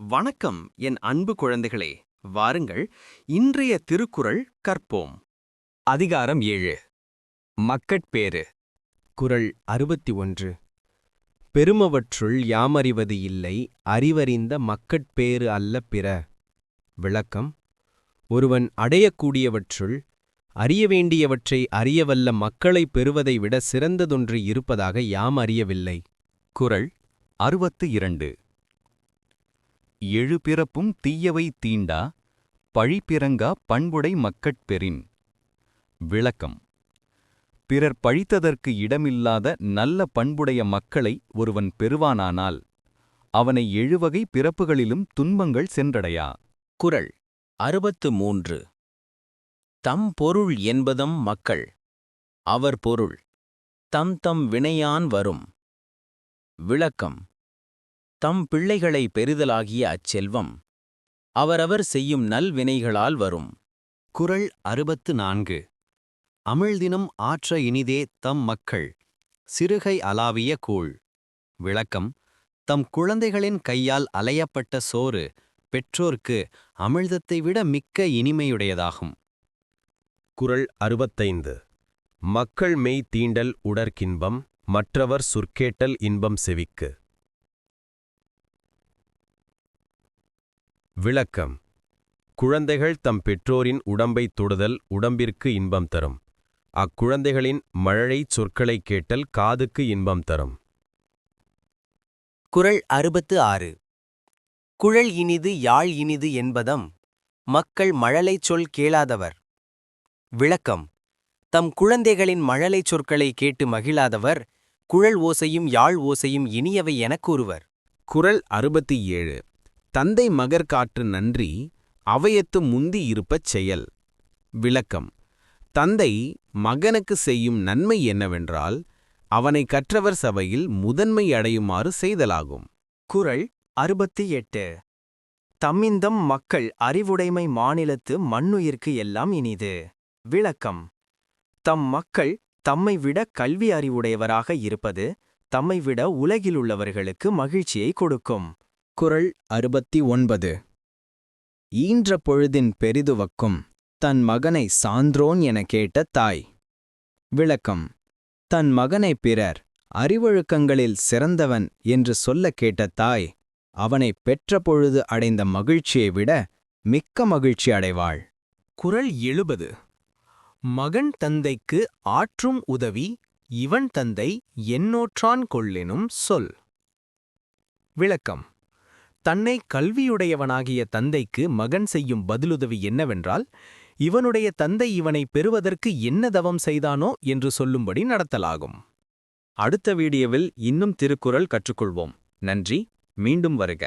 வணக்கம் என் அன்பு குழந்தைகளே, வாருங்கள் இன்றைய திருக்குறள் கற்போம். அதிகாரம் 7 மக்கட்பேறு. குறள் 61. பெருமவற்றுள் யாமறிவது இல்லை, அறிவறிந்த மக்கட்பேறு அல்ல பிற. விளக்கம்: ஒருவன் அடையக்கூடியவற்றுள் அறிய வேண்டியவற்றை அறியவல்ல மக்களைப் பெறுவதை விட சிறந்ததொன்று இருப்பதாக யாம் அறியவில்லை. குறள் 62. எழு பிறப்பும் தீயவை தீண்டா பழிப்பிறங்கா பண்புடை மக்கட்பெறின். விளக்கம்: பிறர் பழித்ததற்கு இடமில்லாத நல்ல பண்புடைய மக்களை ஒருவன் பெறுவானானால் அவனை எழுவகை பிறப்புகளிலும் துன்பங்கள் சென்றடையா. குறள் 63. தம் பொருள் என்பதம் மக்கள், அவர் பொருள் தம் தம் வினையான் வரும். விளக்கம்: தம் பிள்ளைகளை பெறுதலாகிய அச்செல்வம் அவரவர் செய்யும் நல்வினைகளால் வரும். குறள் 64. அமிழ்தினும் ஆற்ற இனிதே தம் மக்கள், சிறுகை அலாவிய கூழ். விளக்கம்: தம் குழந்தைகளின் கையால் அலையப்பட்ட சோறு பெற்றோர்க்கு அமிழ்தத்தை விட மிக்க இனிமையுடையதாகும். குறள் 65. மக்கள் மெய் தீண்டல் உடற்கின்பம், மற்றவர் சொற்கேட்டல் இன்பம் செவிக்கு. விளக்கம்: குழந்தைகள் தம் பெற்றோரின் உடம்பைத் தொடுதல் உடம்பிற்கு இன்பம் தரும். அக்குழந்தைகளின் மழலைச் சொற்களைக் கேட்டல் காதுக்கு இன்பம் தரும். குறள் 66. குழல் இனிது யாழ் இனிது என்பதம் மக்கள் மழலைச் சொல் கேளாதவர். விளக்கம்: தம் குழந்தைகளின் மழலைச் சொற்களை கேட்டு மகிழாதவர் குழல் ஓசையும் யாழ் ஓசையும் இனியவை எனக் கூறுவர். குறள் 67. தந்தை மகற்காற்று நன்றி அவையத்து முந்தி இருப்பச் செயல். விளக்கம்: தந்தை மகனுக்கு செய்யும் நன்மை என்னவென்றால் அவனை கற்றவர் சபையில் முதன்மை அடையுமாறு செய்தலாகும். குறள் 68. தம்மிந்தம் மக்கள் அறிவுடைமை மாநிலத்து மண்ணுயிர்க்கு எல்லாம் இனிது. விளக்கம்: தம் மக்கள் தம்மை விட கல்வி அறிவுடையவராக இருப்பது தம்மை விட உலகிலுள்ளவர்களுக்கு மகிழ்ச்சியை கொடுக்கும். குறள் 69. ஈன்ற பொழுதின் பெரிதுவக்கும் தன் மகனை சான்றோன் என கேட்ட தாய். விளக்கம்: தன் மகனை பிறர் அறிவொழுக்கங்களில் சிறந்தவன் என்று சொல்ல கேட்ட தாய் அவனைப் பெற்ற பொழுது அடைந்த மகிழ்ச்சியை விட மிக்க மகிழ்ச்சி அடைவாள். குறள் 70. மகன் தந்தைக்கு ஆற்றும் உதவி இவன் தந்தை என்னோற்றான் கொள்ளெனும் சொல். விளக்கம்: தன்னை கல்வியுடையவனாகிய தந்தைக்கு மகன் செய்யும் பதிலுதவி என்னவென்றால், இவனுடைய தந்தை இவனை பெறுவதற்கு என்ன தவம் செய்தானோ என்று சொல்லும்படி நடத்தலாகும். அடுத்த வீடியோவில் இன்னும் திருக்குறள் கற்றுக்கொள்வோம். நன்றி. மீண்டும் வருக.